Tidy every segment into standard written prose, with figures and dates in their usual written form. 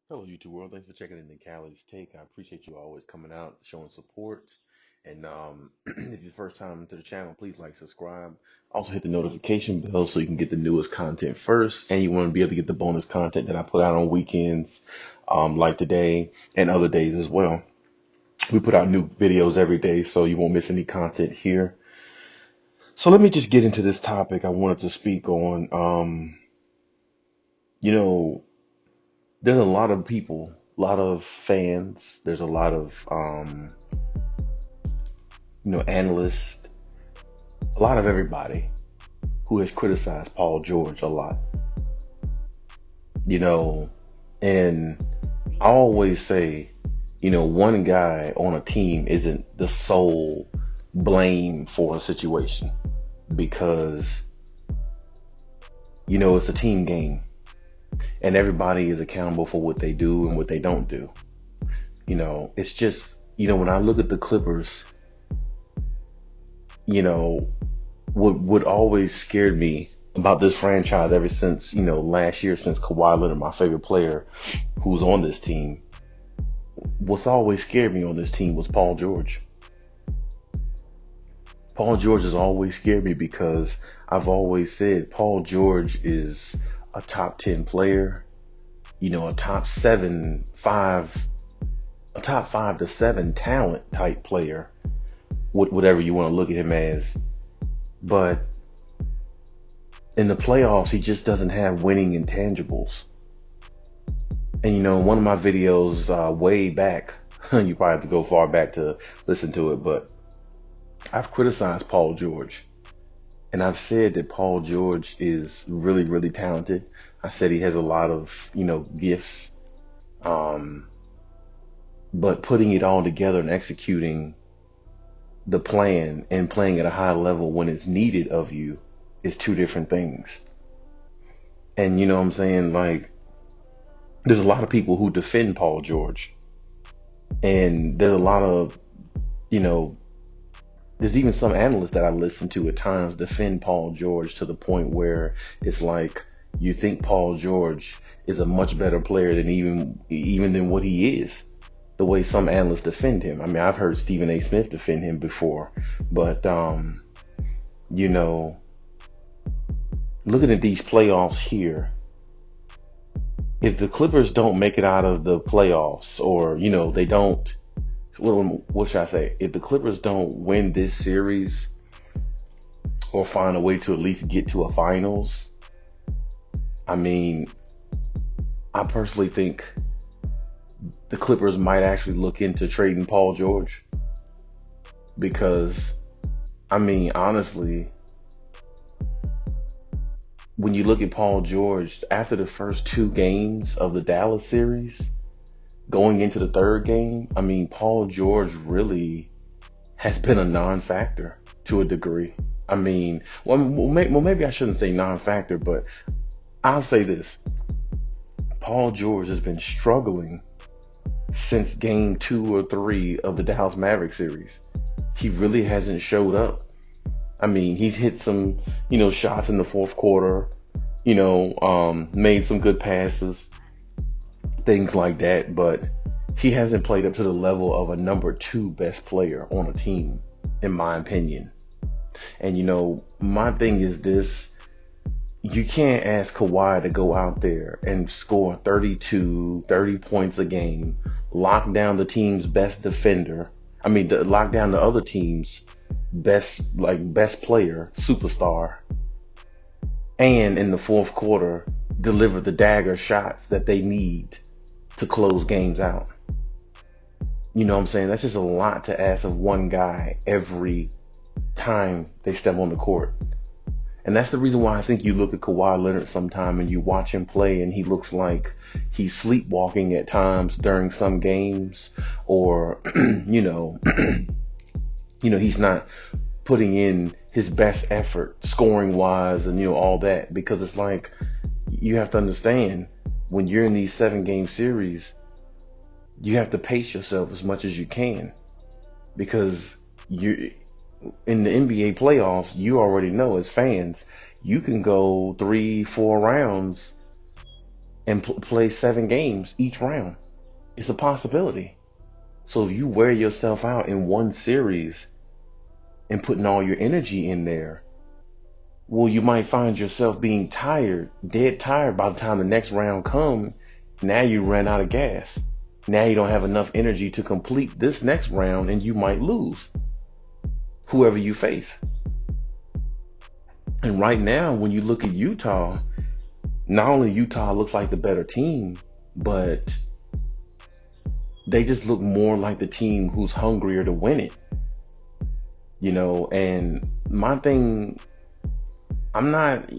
Hello, YouTube world. Thanks for checking in the Khaliis take. I appreciate you always coming out, showing support. And if it's your first time to the channel, please like, subscribe. Also hit the notification bell so you can get the newest content first. And you want to be able to get the bonus content that I put out on weekends, like today and other days as well. We put out new videos every day, so you won't miss any content here. So let me just get into this topic I wanted to speak on. You know, there's a lot of people, a lot of fans. There's a lot of analysts, a lot of everybody who has criticized Paul George a lot. You know, and I always say, one guy on a team isn't the sole blame for a situation because, it's a team game and everybody is accountable for what they do and what they don't do. It's just, when I look at the Clippers, what always scared me about this franchise ever since, last year, since Kawhi Leonard, my favorite player who's on this team, what's always scared me on this team was Paul George. Paul George has always scared me because I've always said Paul George is a top 10 player, a top 5 to 7 talent type player, whatever you want to look at him as. But in the playoffs, he just doesn't have winning intangibles. And one of my videos way back, you probably have to go far back to listen to it, but I've criticized Paul George. And I've said that Paul George is really, really talented. I said he has a lot of, gifts. But putting it all together and executing the plan and playing at a high level when it's needed of you is two different things. And you know what I'm saying? Like, there's a lot of people who defend Paul George. And there's a lot of, there's even some analysts that I listen to at times defend Paul George to the point where it's like you think Paul George is a much better player than even than what he is. The way some analysts defend him. I mean, I've heard Stephen A. Smith defend him before, but looking at these playoffs here, if the Clippers don't make it out of the playoffs, or they don't, what should I say? If the Clippers don't win this series or find a way to at least get to a finals, I mean, I personally think the Clippers might actually look into trading Paul George because, I mean, honestly, when you look at Paul George, after the first 2 games of the Dallas series, going into the 3rd game, I mean, Paul George really has been a non-factor to a degree. I mean, well, maybe I shouldn't say non-factor, but I'll say this. Paul George has been struggling since game 2 or 3 of the Dallas Mavericks series. He really hasn't showed up. I mean, he's hit some, shots in the 4th quarter, made some good passes, things like that, but he hasn't played up to the level of a number 2 best player on a team, in my opinion. And my thing is this: you can't ask Kawhi to go out there and score 30 points a game, lock down the team's best defender. I mean, lock down the other team's best player, superstar, and in the 4th quarter, deliver the dagger shots that they need to close games out. You know what I'm saying? That's just a lot to ask of one guy every time they step on the court. And that's the reason why I think you look at Kawhi Leonard sometime and you watch him play and he looks like he's sleepwalking at times during some games, or, he's not putting in his best effort scoring wise and, all that, because it's like, you have to understand, when you're in these 7-game series, you have to pace yourself as much as you can, because you in the NBA playoffs, you already know as fans, you can go 3-4 rounds and play 7 games each round. It's a possibility. So if you wear yourself out in one series and putting all your energy in there, well, you might find yourself being tired, dead tired by the time the next round comes. Now you ran out of gas. Now you don't have enough energy to complete this next round, and you might lose whoever you face. And right now, when you look at Utah, not only Utah looks like the better team, but they just look more like the team who's hungrier to win it. And my thing, I'm not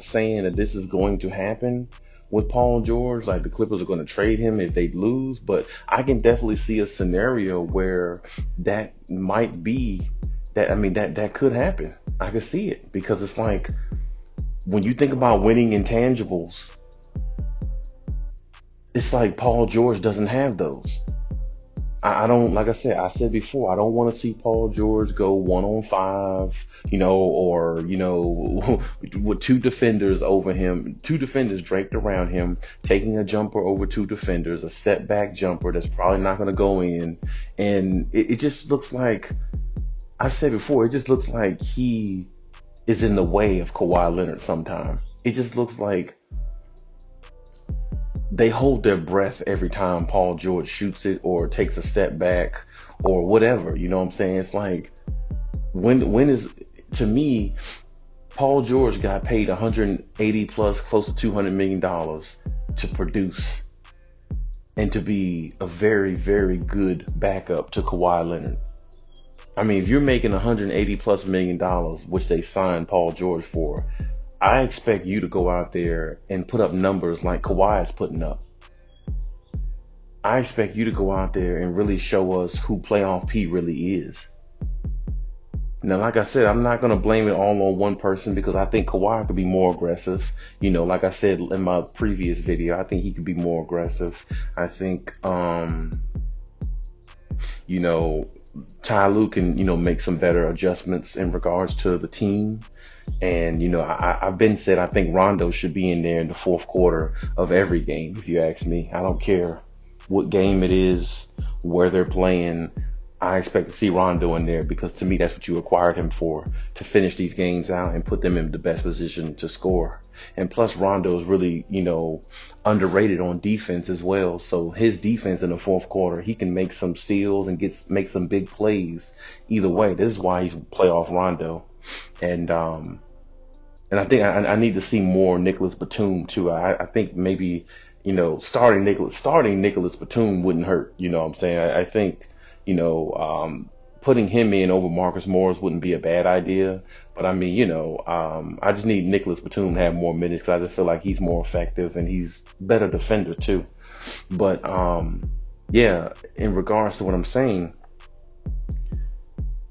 saying that this is going to happen with Paul George, like the Clippers are going to trade him if they lose, but I can definitely see a scenario where that might be that could happen. I could see it, because it's like, when you think about winning intangibles, it's like Paul George doesn't have those. I don't, like I said before, I don't want to see Paul George go 1-on-5, or, with 2 defenders over him, 2 defenders draped around him, taking a jumper over 2 defenders, a step back jumper that's probably not going to go in. And it just looks like, I've said before, it just looks like he is in the way of Kawhi Leonard sometimes. It just looks like they hold their breath every time Paul George shoots it or takes a step back or whatever. You know what I'm saying? It's like, to me, Paul George got paid 180 plus, close to $200 million to produce and to be a very, very good backup to Kawhi Leonard. I mean, if you're making 180 plus million dollars, which they signed Paul George for, I expect you to go out there and put up numbers like Kawhi is putting up. I expect you to go out there and really show us who Playoff P really is. Now, like I said, I'm not going to blame it all on one person, because I think Kawhi could be more aggressive. Like I said in my previous video, I think he could be more aggressive. I think, Ty Lue can, make some better adjustments in regards to the team. And, I've been said, I think Rondo should be in there in the fourth quarter of every game, if you ask me. I don't care what game it is, where they're playing. I expect to see Rondo in there, because to me, that's what you acquired him for, to finish these games out and put them in the best position to score. And plus, Rondo is really, underrated on defense as well. So his defense in the fourth quarter, he can make some steals and make some big plays. Either way, this is why he's playoff Rondo. And I think I need to see more Nicholas Batum too. I think maybe, starting Nicholas Batum wouldn't hurt. You know what I'm saying? I think, putting him in over Marcus Morris wouldn't be a bad idea. But I mean, I just need Nicholas Batum to have more minutes, because I just feel like he's more effective and he's a better defender too. But yeah, in regards to what I'm saying,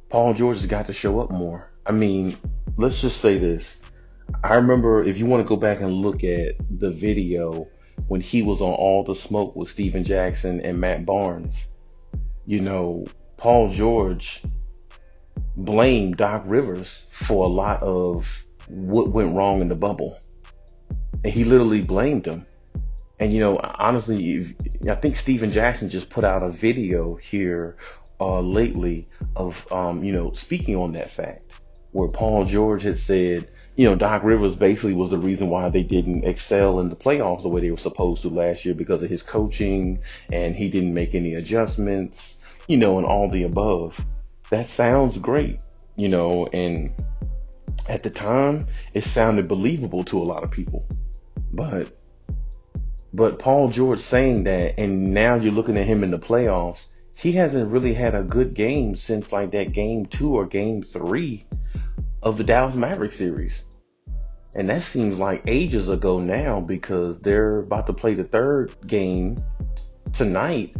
Paul George has got to show up more. I mean, let's just say this. I remember, if you want to go back and look at the video when he was on All the Smoke with Steven Jackson and Matt Barnes, Paul George blamed Doc Rivers for a lot of what went wrong in the bubble. And he literally blamed him. And, honestly, I think Steven Jackson just put out a video here lately of, speaking on that fact, where Paul George had said, Doc Rivers basically was the reason why they didn't excel in the playoffs the way they were supposed to last year, because of his coaching, and he didn't make any adjustments, and all the above. That sounds great, and at the time it sounded believable to a lot of people. But Paul George saying that, and now you're looking at him in the playoffs, he hasn't really had a good game since like that game 2 or game 3 of the Dallas Mavericks series. And that seems like ages ago now, because they're about to play the third game tonight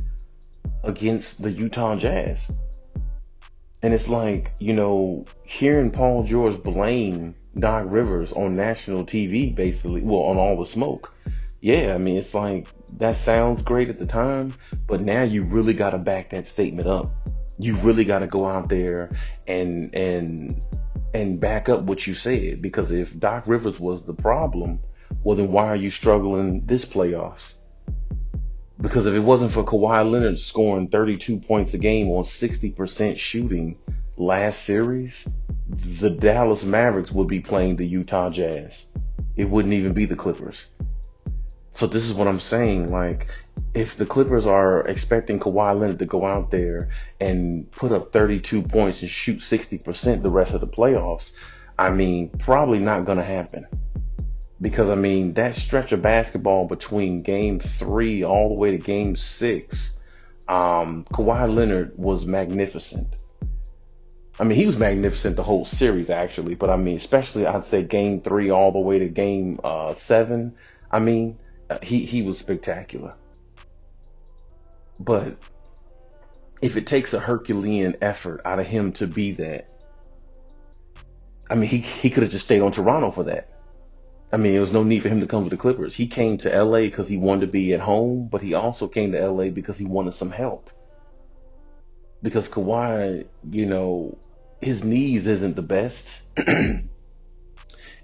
against the Utah Jazz. And it's like, hearing Paul George blame Doc Rivers on national TV, basically, on All the Smoke. Yeah, I mean, it's like, that sounds great at the time, but now you really got to back that statement up. You really got to go out there and back up what you said, because if Doc Rivers was the problem, Well, then why are you struggling this playoffs? Because if it wasn't for Kawhi Leonard scoring 32 points a game on 60% shooting last series, the Dallas Mavericks would be playing the Utah Jazz. It wouldn't even be the Clippers. So this is what I'm saying. Like, if the Clippers are expecting Kawhi Leonard to go out there and put up 32 points and shoot 60% the rest of the playoffs, I mean, probably not going to happen. Because, I mean, that stretch of basketball between game 3 all the way to game 6, Kawhi Leonard was magnificent. I mean, he was magnificent the whole series, actually. But, I mean, especially, I'd say game 3 all the way to game 7. I mean, he was spectacular. But if it takes a Herculean effort out of him to be that, I mean, he could have just stayed on Toronto for that. I mean, there was no need for him to come to the Clippers. He came to LA because he wanted to be at home, but he also came to LA because he wanted some help. Because Kawhi, you know, his knees isn't the best.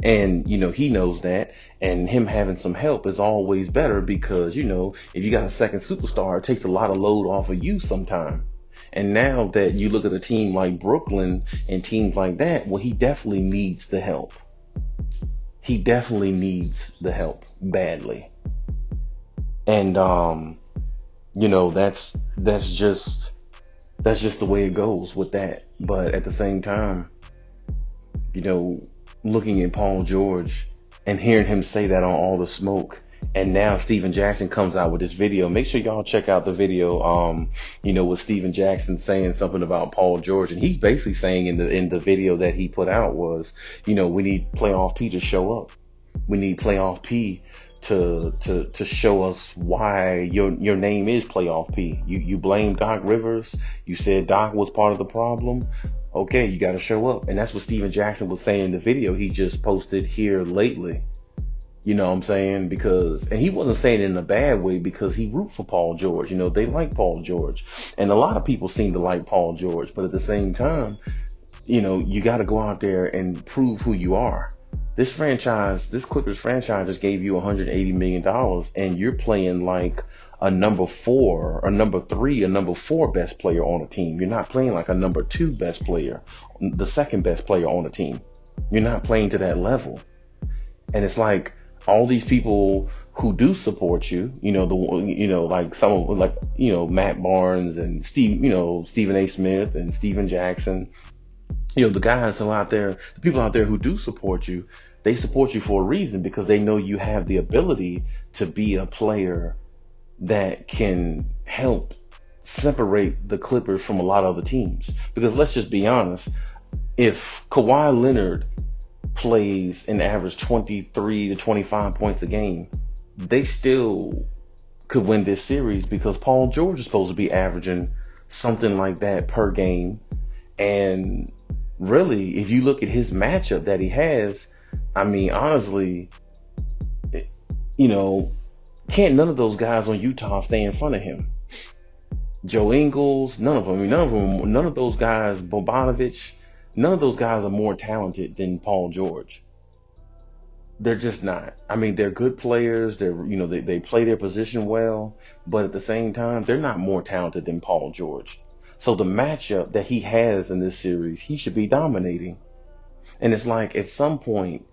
And, you know, he knows that. And him having some help is always better because, you know, if you got a second superstar, it takes a lot of load off of you sometime. And now that you look at a team like Brooklyn and teams like that, well, he definitely needs the help. He definitely needs the help badly. And, you know, that's just the way it goes with that. But at the same time, you know, looking at Paul George and hearing him say that on All the Smoke, and now Steven Jackson comes out with this video. Make sure y'all check out the video, you know, with Steven Jackson saying something about Paul George. And he's basically saying in the video that he put out was, you know, we need playoff P to show up. We need playoff P to show us why your name is playoff P. You blame Doc Rivers. You said Doc was part of the problem. Okay, you got to show up. And that's what Steven Jackson was saying in the video he just posted here lately. You know what I'm saying? And he wasn't saying it in a bad way because he root for Paul George. You know, they like Paul George. And a lot of people seem to like Paul George. But at the same time, you know, you got to go out there and prove who you are. This Clippers franchise just gave you $180 million and you're playing like a number 4, a number 3, a number 4 best player on a team. You're not playing like a number 2 best player, the second best player on a team. You're not playing to that level. And it's like all these people who do support you, you know, like Matt Barnes and Stephen A. Smith and Steven Jackson, you know, the guys who out there, the people out there who do support you, they support you for a reason because they know you have the ability to be a player that can help separate the Clippers from a lot of other teams. Because let's just be honest, if Kawhi Leonard plays an average 23 to 25 points a game, they still could win this series because Paul George is supposed to be averaging something like that per game. And really, if you look at his matchup that he has, I mean, honestly, you know, can't none of those guys on Utah stay in front of him? Joe Ingles, none of them. I mean, none of those guys, Bogdanovich, none of those guys are more talented than Paul George. They're just not. I mean, they're good players. They play their position well, but at the same time, they're not more talented than Paul George. So the matchup that he has in this series, he should be dominating. And it's like, at some point,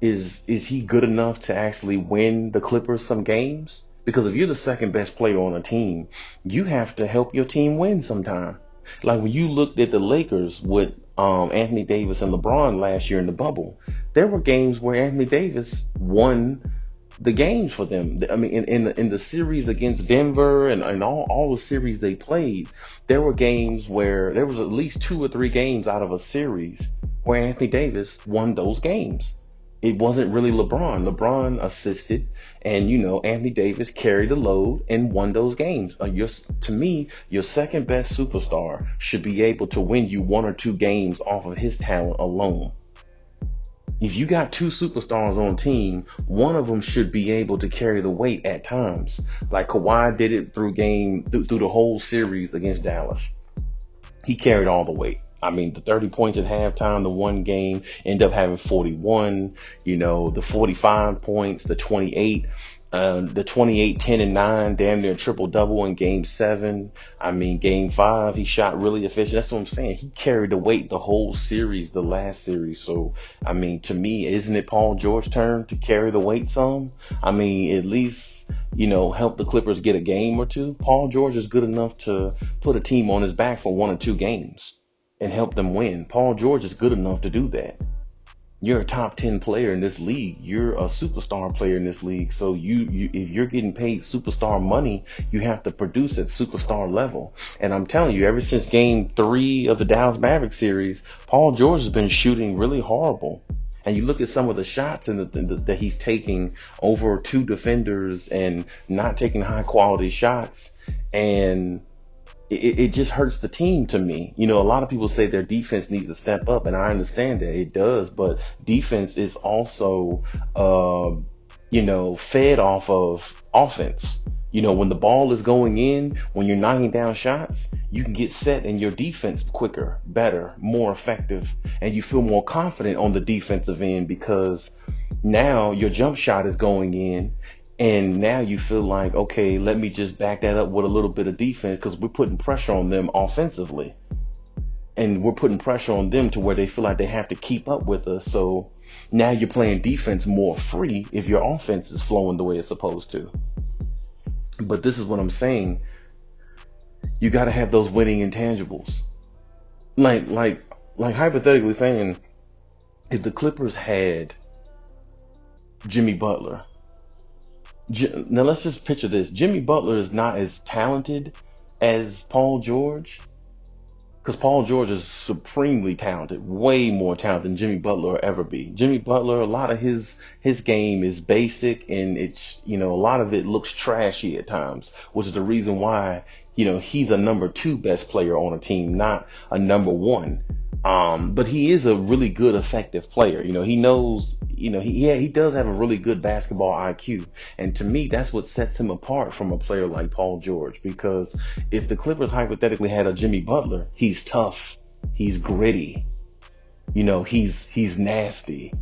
is he good enough to actually win the Clippers some games? Because if you're the second best player on a team, you have to help your team win sometime. Like when you looked at the Lakers with Anthony Davis and LeBron last year in the bubble, there were games where Anthony Davis won the games for them. I mean, in the series against Denver and all the series they played, there were games where there was at least 2 or 3 games out of a series where Anthony Davis won those games. It wasn't really LeBron. LeBron assisted, and Anthony Davis carried the load and won those games. To me, your second best superstar should be able to win you 1 or 2 games off of his talent alone. If you got 2 superstars on a team, one of them should be able to carry the weight at times, like Kawhi did it through the whole series against Dallas. He carried all the weight. I mean, the 30 points at halftime, the one game, end up having 41, the 45 points, the 28, the 28, 10 and 9, damn near triple double in game 7. I mean, game 5, he shot really efficient. That's what I'm saying. He carried the weight the whole series, the last series. So, I mean, to me, isn't it Paul George's turn to carry the weight some? I mean, at least, help the Clippers get a game or two. Paul George is good enough to put a team on his back for 1 or 2 games and help them win. Paul George is good enough to do that. You're a top 10 player in this league. You're a superstar player in this league. So you if you're getting paid superstar money, you have to produce at superstar level. And I'm telling you, ever since game 3 of the Dallas Mavericks series, Paul George has been shooting really horrible. And you look at some of the shots that he's taking over 2 defenders and not taking high quality shots, and it just hurts the team to me. A lot of people say their defense needs to step up, and I understand that it does, but defense is also, fed off of offense. When the ball is going in, when you're knocking down shots, you can get set in your defense quicker, better, more effective, and you feel more confident on the defensive end because now your jump shot is going in. And now you feel like, okay, let me just back that up with a little bit of defense because we're putting pressure on them offensively. And we're putting pressure on them to where they feel like they have to keep up with us. So now you're playing defense more free if your offense is flowing the way it's supposed to. But this is what I'm saying. You got to have those winning intangibles. Like hypothetically saying, if the Clippers had Jimmy Butler. Now let's just picture this. Jimmy Butler is not as talented as Paul George, because Paul George is supremely talented, way more talented than Jimmy Butler will ever be. Jimmy Butler, a lot of his game is basic, and it's, a lot of it looks trashy at times, which is the reason why, he's a number 2 best player on a team, not a number 1. But he is a really good, effective player. He knows, he does have a really good basketball IQ. And to me, that's what sets him apart from a player like Paul George. Because if the Clippers hypothetically had a Jimmy Butler, he's tough, he's gritty, he's nasty,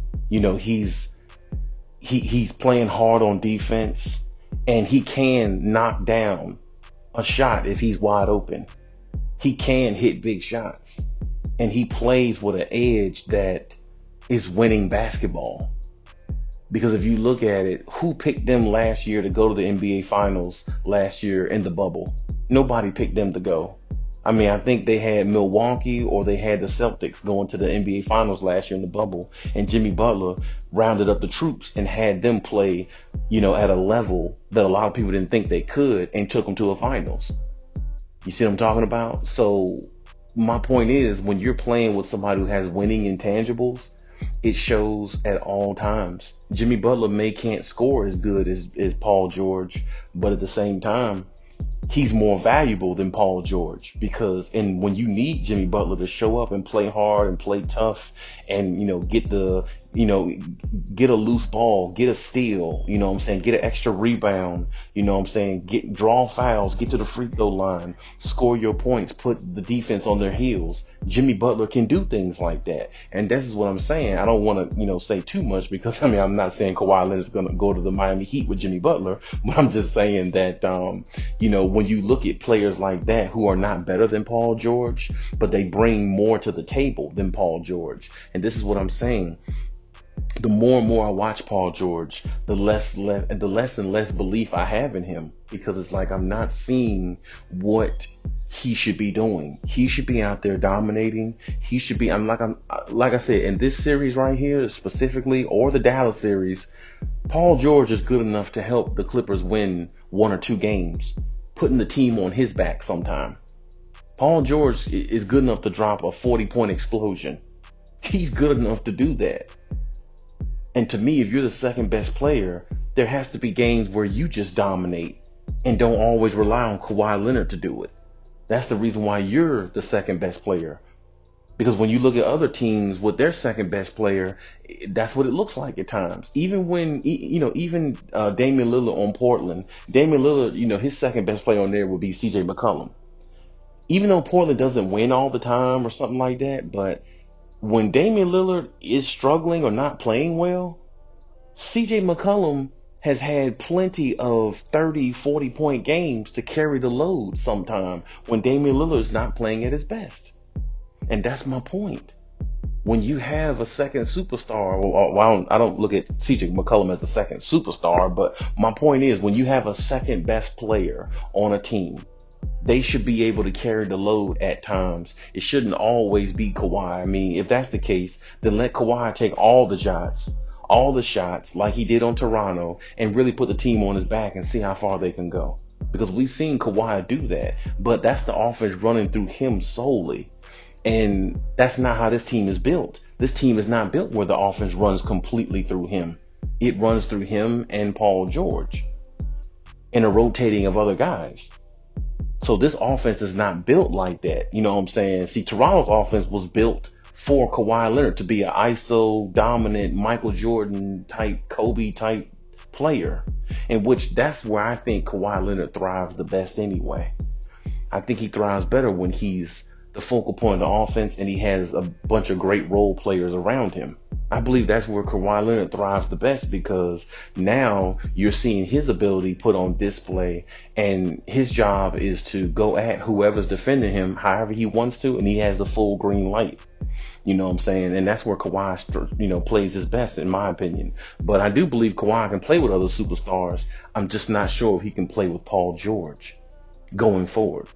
he's playing hard on defense, and he can knock down a shot if he's wide open. He can hit big shots. And he plays with an edge that is winning basketball. Because if you look at it, who picked them last year to go to the NBA Finals last year in the bubble? Nobody picked them to go. I mean, I think they had Milwaukee or they had the Celtics going to the NBA Finals last year in the bubble. And Jimmy Butler rounded up the troops and had them play, at a level that a lot of people didn't think they could, and took them to a finals. You see what I'm talking about? So my point is, when you're playing with somebody who has winning intangibles, it shows at all times. Jimmy Butler can't score as good as Paul George, but at the same time, he's more valuable than Paul George, and when you need Jimmy Butler to show up and play hard and play tough and, get a loose ball, get a steal, get an extra rebound, draw fouls, get to the free throw line, score your points, put the defense on their heels. Jimmy Butler can do things like that. And this is what I'm saying. I don't want to, say too much because, I'm not saying Kawhi Leonard's going to go to the Miami Heat with Jimmy Butler, but I'm just saying that, when you look at players like that who are not better than Paul George, but they bring more to the table than Paul George. And this is what I'm saying. The more and more I watch Paul George, the less and less belief I have in him, because it's like I'm not seeing what he should be doing. He should be out there dominating. He should be. Like I said, in this series right here specifically, or the Dallas series, Paul George is good enough to help the Clippers win 1 or 2 games, putting the team on his back sometime. Paul George is good enough to drop a 40-point explosion. He's good enough to do that. And to me, if you're the second best player, there has to be games where you just dominate and don't always rely on Kawhi Leonard to do it. That's the reason why you're the second best player. Because when you look at other teams with their second best player, that's what it looks like at times. Even when, Damian Lillard on Portland, Damian Lillard, his second best player on there would be CJ McCollum. Even though Portland doesn't win all the time or something like that, but when Damian Lillard is struggling or not playing well, CJ McCollum has had plenty of 30, 40-point games to carry the load sometime when Damian Lillard is not playing at his best. And that's my point. When you have a second superstar, well, I don't look at CJ McCollum as a second superstar, but my point is when you have a second best player on a team, they should be able to carry the load at times. It shouldn't always be Kawhi. I mean, if that's the case, then let Kawhi take all the shots like he did on Toronto and really put the team on his back and see how far they can go. Because we've seen Kawhi do that, but that's the offense running through him solely. And that's not how this team is built. This team is not built where the offense runs completely through him. It runs through him and Paul George and a rotating of other guys. So this offense is not built like that. You know what I'm saying? See, Toronto's offense was built for Kawhi Leonard to be an ISO dominant Michael Jordan type, Kobe type player, in which that's where I think Kawhi Leonard thrives the best anyway. I think he thrives better when he's the focal point of the offense and he has a bunch of great role players around him. I believe that's where Kawhi Leonard thrives the best because now you're seeing his ability put on display and his job is to go at whoever's defending him however he wants to, and he has the full green light. You know what I'm saying? And that's where Kawhi, plays his best, in my opinion. But I do believe Kawhi can play with other superstars. I'm just not sure if he can play with Paul George going forward.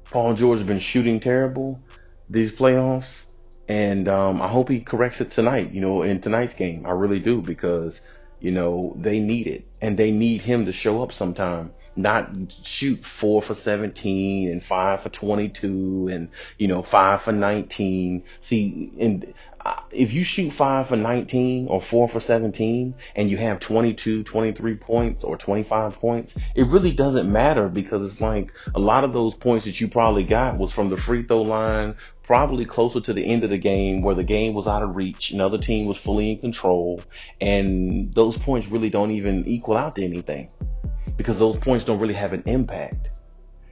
Paul George has been shooting terrible these playoffs. And I hope he corrects it tonight, in tonight's game. I really do, because, they need it. And they need him to show up sometime. Not shoot 4 for 17 and 5 for 22 and, 5 for 19. See, and if you shoot 5 for 19 or 4 for 17 and you have 22, 23 points or 25 points, it really doesn't matter, because it's like a lot of those points that you probably got was from the free throw line, probably closer to the end of the game where the game was out of reach, another team was fully in control, and those points really don't even equal out to anything because those points don't really have an impact.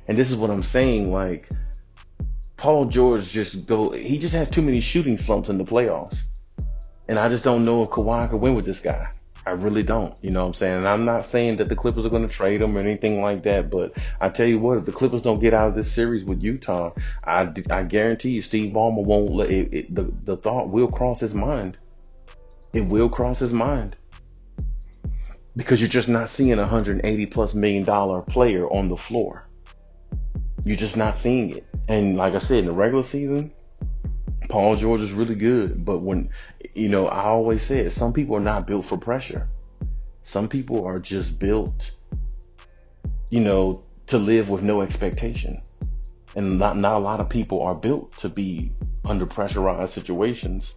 And this is what I'm saying, like, Paul George he just has too many shooting slumps in the playoffs. And I just don't know if Kawhi could win with this guy. I really don't. You know what I'm saying? And I'm not saying that the Clippers are going to trade him or anything like that, but I tell you what, if the Clippers don't get out of this series with Utah, I guarantee you Steve Ballmer won't let the thought will cross his mind. It will cross his mind. Because you're just not seeing a $180+ million player on the floor. You're just not seeing it. And like I said, in the regular season, Paul George is really good. But when, I always said, some people are not built for pressure. Some people are just built, to live with no expectation. And not a lot of people are built to be under pressurized situations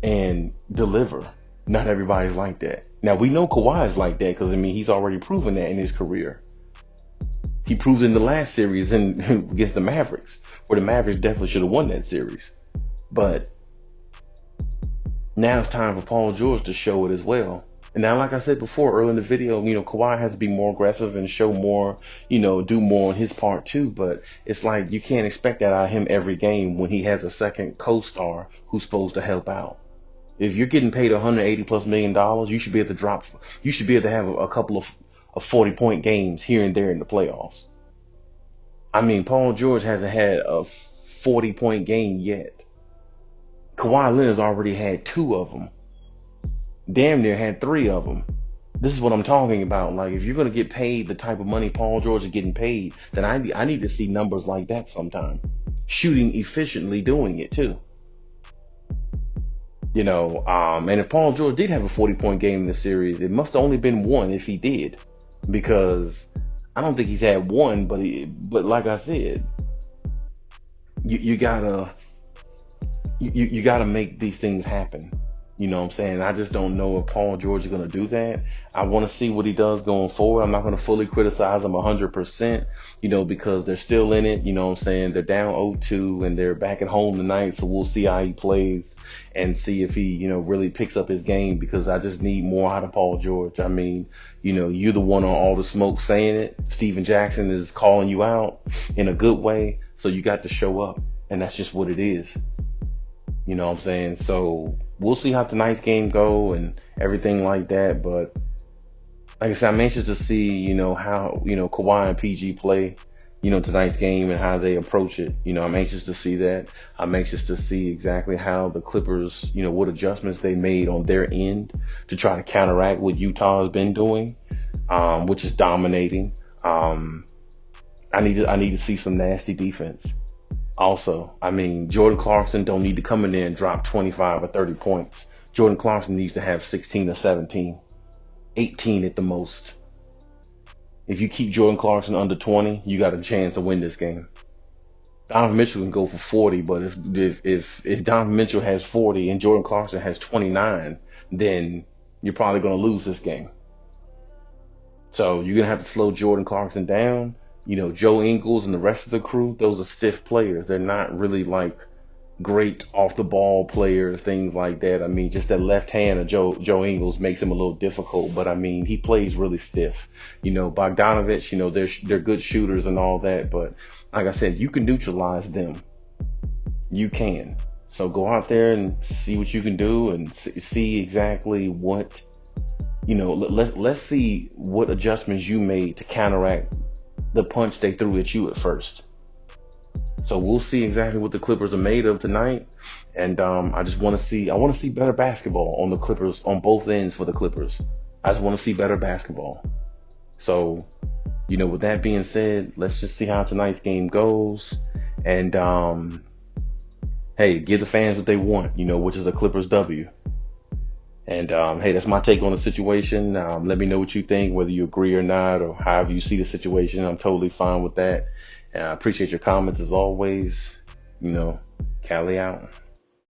and deliver. Not everybody's like that. Now, we know Kawhi is like that because, he's already proven that in his career. He proved in the last series against the Mavericks, where the Mavericks definitely should have won that series. But now it's time for Paul George to show it as well. And now, like I said before earlier in the video, Kawhi has to be more aggressive and show more, do more on his part too. But it's like you can't expect that out of him every game when he has a second co-star who's supposed to help out. If you're getting paid $180+ million, you should be able to have a couple of 40-point games here and there in the playoffs. Paul George hasn't had a 40-point game yet. Kawhi Leonard's already had 2 of them. Damn near had 3 of them. This is what I'm talking about. Like, if you're going to get paid the type of money Paul George is getting paid, then I need to see numbers like that sometime. Shooting efficiently, doing it too. And if Paul George did have a 40-point game in the series, it must have only been 1 if he did. Because I don't think he's had 1, but like I said, you gotta make these things happen. You know what I'm saying? I just don't know if Paul George is going to do that. I want to see what he does going forward. I'm not going to fully criticize him 100%, because they're still in it. You know what I'm saying? They're down 0-2 and they're back at home tonight. So we'll see how he plays and see if he, really picks up his game, because I just need more out of Paul George. I mean, you're the one on All the Smoke saying it. Steven Jackson is calling you out in a good way. So you got to show up, and that's just what it is. You know what I'm saying? So we'll see how tonight's game go and everything like that. But like I said, I'm anxious to see, how, Kawhi and PG play, tonight's game and how they approach it. I'm anxious to see that. I'm anxious to see exactly how the Clippers, what adjustments they made on their end to try to counteract what Utah has been doing, which is dominating. I need to see some nasty defense. Also, I mean, Jordan Clarkson don't need to come in there and drop 25 or 30 points. Jordan Clarkson needs to have 16 or 17, 18 at the most. If you keep Jordan Clarkson under 20, you got a chance to win this game. Donovan Mitchell can go for 40, but if Donovan Mitchell has 40 and Jordan Clarkson has 29, then you're probably going to lose this game. So you're going to have to slow Jordan Clarkson down. Joe Ingles and the rest of the crew, those are stiff players. They're not really like great off the ball players, things like that. I mean, just that left hand of Joe Ingles makes him a little difficult, but I mean, he plays really stiff. Bogdanovich, they're good shooters and all that, but like I said, you can neutralize them. You can. So go out there and see what you can do and see exactly what, let's see what adjustments you made to counteract the punch they threw at you at first. So we'll see exactly what the Clippers are made of tonight. And I want to see better basketball on the Clippers, on both ends for the Clippers. I just want to see better basketball. So, with that being said, let's just see how tonight's game goes. And hey, give the fans what they want, which is a Clippers W. And hey, that's my take on the situation. Let me know what you think, whether you agree or not, or however you see the situation. I'm totally fine with that. And I appreciate your comments as always. Khaliis out.